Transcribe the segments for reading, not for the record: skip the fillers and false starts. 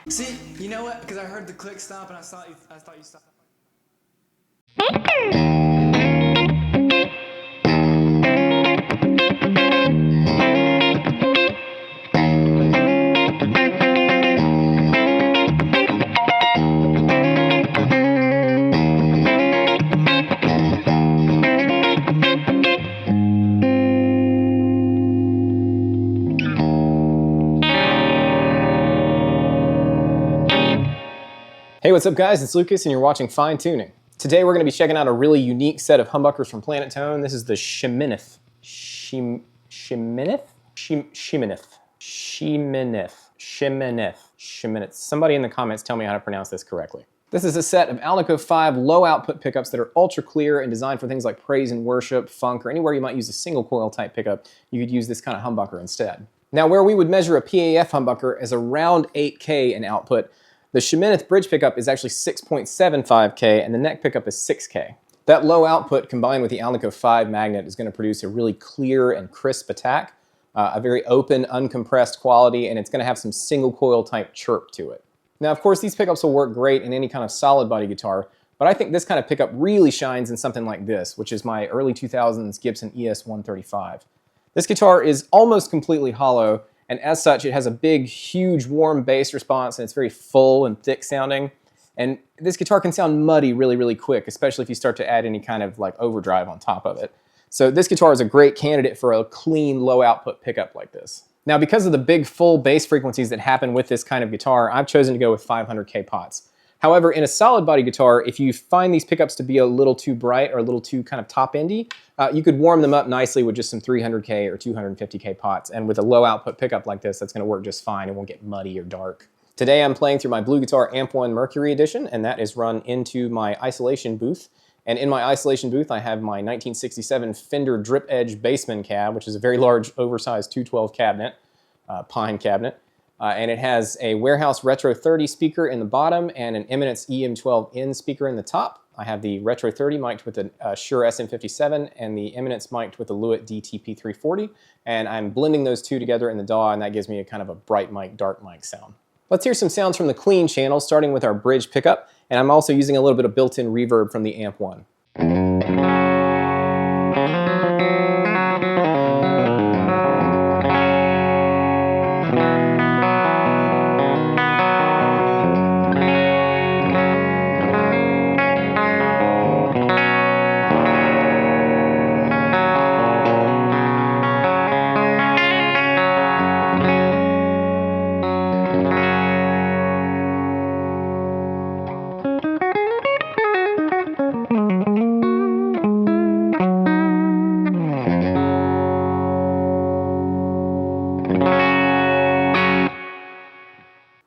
See, you know what? Because I heard the click stop and I thought you stopped. Hey, what's up guys? It's Lucas and you're watching Fine Tuning. Today we're going to be checking out a really unique set of humbuckers from Planet Tone. This is the Sheminith. Sheminith? Somebody in the comments tell me how to pronounce this correctly. This is a set of Alnico 5 low output pickups that are ultra clear and designed for things like praise and worship, funk, or anywhere you might use a single coil type pickup, you could use this kind of humbucker instead. Now where we would measure a PAF humbucker as around 8K in output, the Sheminith bridge pickup is actually 6.75K and the neck pickup is 6K. That low output combined with the Alnico 5 magnet is going to produce a really clear and crisp attack, a very open, uncompressed quality, and it's going to have some single coil type chirp to it. Now of course these pickups will work great in any kind of solid body guitar, but I think this kind of pickup really shines in something like this, which is my early 2000s Gibson ES-135. This guitar is almost completely hollow, and as such, it has a big, huge, warm bass response, and it's very full and thick sounding. And this guitar can sound muddy really, really quick, especially if you start to add any kind of like overdrive on top of it. So this guitar is a great candidate for a clean, low output pickup like this. Now, because of the big, full bass frequencies that happen with this kind of guitar, I've chosen to go with 500K pots. However, in a solid body guitar, if you find these pickups to be a little too bright or a little too kind of top-endy, you could warm them up nicely with just some 300K or 250K pots. And with a low output pickup like this, that's going to work just fine. It won't get muddy or dark. Today I'm playing through my Blue Guitar Amp 1 Mercury Edition, and that is run into my isolation booth. And in my isolation booth, I have my 1967 Fender Drip Edge Bassman cab, which is a very large, oversized 212 cabinet, pine cabinet. And it has a Warehouse Retro 30 speaker in the bottom and an Eminence EM12N speaker in the top. I have the Retro 30 mic'd with a Shure SM57 and the Eminence mic'd with the Lewitt DTP340. And I'm blending those two together in the DAW, and that gives me a kind of a bright mic, dark mic sound. Let's hear some sounds from the clean channel, starting with our bridge pickup. And I'm also using a little bit of built-in reverb from the Amp 1.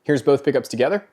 Here's both pickups together.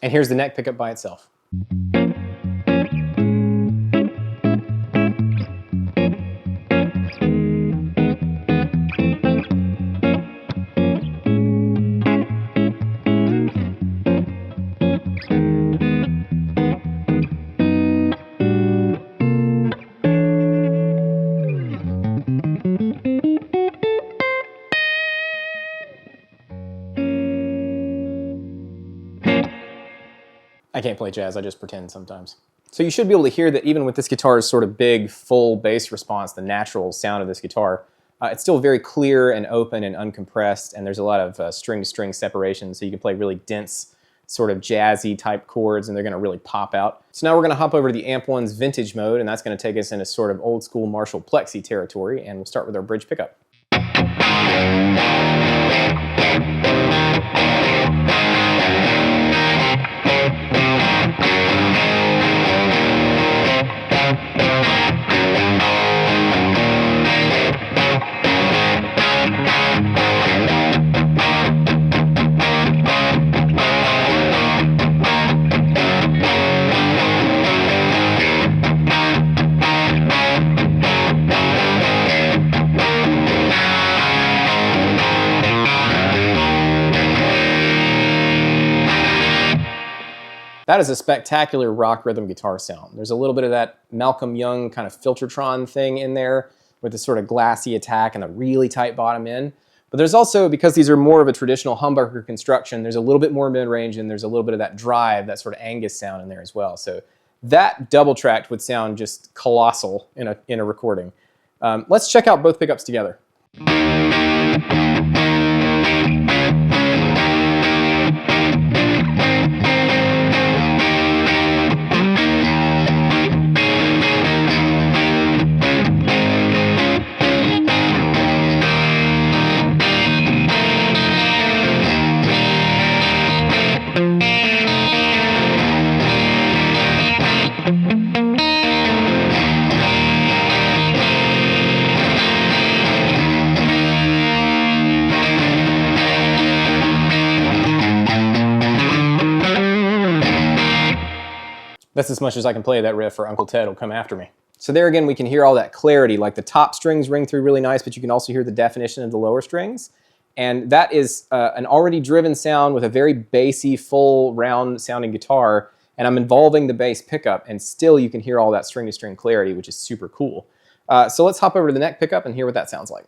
And here's the neck pickup by itself. I can't play jazz, I just pretend sometimes. So you should be able to hear that even with this guitar's sort of big, full bass response, the natural sound of this guitar, it's still very clear and open and uncompressed, and there's a lot of string-to-string separation, so you can play really dense, sort of jazzy type chords, and they're going to really pop out. So now we're going to hop over to the Amp 1's vintage mode, and that's going to take us into sort of old school Marshall Plexi territory, and we'll start with our bridge pickup. That is a spectacular rock rhythm guitar sound. There's a little bit of that Malcolm Young kind of Filtertron thing in there with this sort of glassy attack and a really tight bottom end. But there's also, because these are more of a traditional humbucker construction, there's a little bit more mid-range and there's a little bit of that drive, that sort of Angus sound in there as well. So that double tracked would sound just colossal in a recording. Let's check out both pickups together. That's as much as I can play that riff, or Uncle Ted will come after me. So there again, we can hear all that clarity, like the top strings ring through really nice, but you can also hear the definition of the lower strings. And that is an already driven sound with a very bassy, full, round sounding guitar. And I'm involving the bass pickup, and still you can hear all that string to string clarity, which is super cool. So let's hop over to the neck pickup and hear what that sounds like.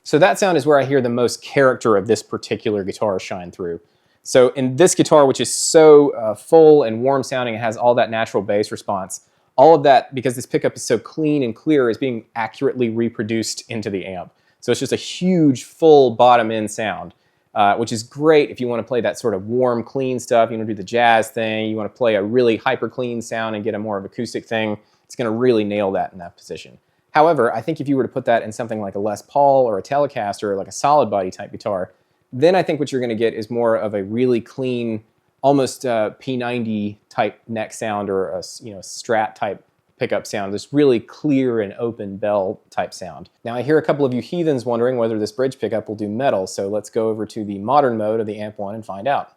So that sound is where I hear the most character of this particular guitar shine through. So in this guitar, which is so full and warm sounding, it has all that natural bass response. All of that, because this pickup is so clean and clear, is being accurately reproduced into the amp. So it's just a huge, full bottom end sound, which is great if you want to play that sort of warm, clean stuff. You want to do the jazz thing. You want to play a really hyper clean sound and get a more of acoustic thing. It's going to really nail that in that position. However, I think if you were to put that in something like a Les Paul or a Telecaster or like a solid body type guitar, then I think what you're going to get is more of a really clean, almost P90 type neck sound, or a Strat type pickup sound. This really clear and open bell type sound. Now I hear a couple of you heathens wondering whether this bridge pickup will do metal, so let's go over to the modern mode of the Amp 1 and find out.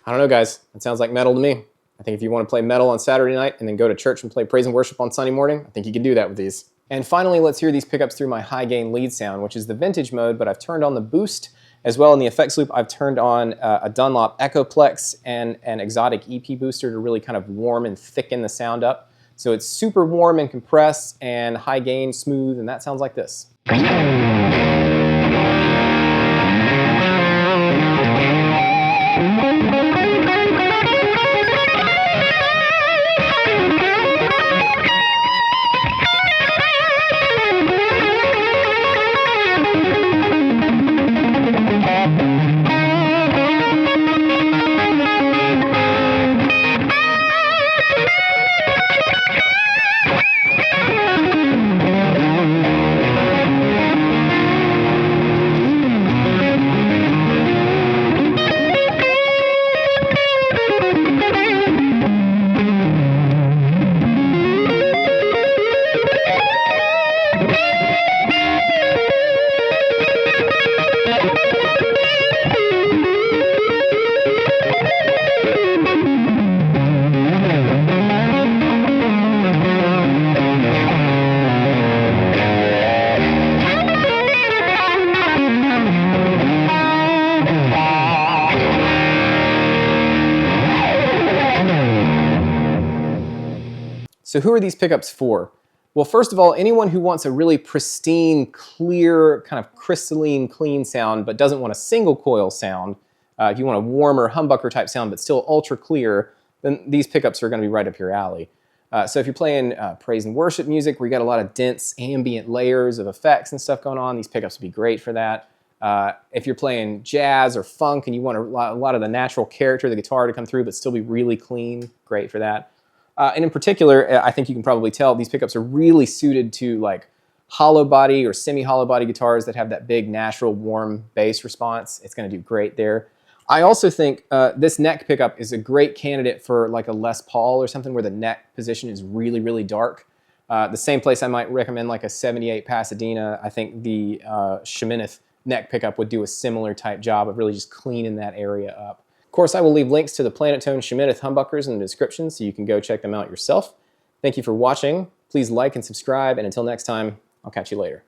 I don't know, guys. It sounds like metal to me. I think if you want to play metal on Saturday night and then go to church and play praise and worship on Sunday morning, I think you can do that with these. And finally, let's hear these pickups through my high gain lead sound, which is the vintage mode, but I've turned on the boost as well. In the effects loop, I've turned on a Dunlop Echoplex and an exotic EP booster to really kind of warm and thicken the sound up. So it's super warm and compressed and high gain, smooth, and that sounds like this. So who are these pickups for? Well, first of all, anyone who wants a really pristine, clear, kind of crystalline, clean sound, but doesn't want a single coil sound, if you want a warmer humbucker type sound, but still ultra clear, then these pickups are going to be right up your alley. So if you're playing praise and worship music where you got a lot of dense ambient layers of effects and stuff going on, these pickups would be great for that. If you're playing jazz or funk and you want a lot of the natural character of the guitar to come through but still be really clean, great for that. And in particular, I think you can probably tell these pickups are really suited to like hollow body or semi-hollow body guitars that have that big natural warm bass response. It's going to do great there. I also think this neck pickup is a great candidate for like a Les Paul or something where the neck position is really, really dark. The same place I might recommend like a 78 Pasadena. I think the Sheminith neck pickup would do a similar type job of really just cleaning that area up. Of course, I will leave links to the Planet Tone Sheminith humbuckers in the description so you can go check them out yourself. Thank you for watching. Please like and subscribe, and until next time, I'll catch you later.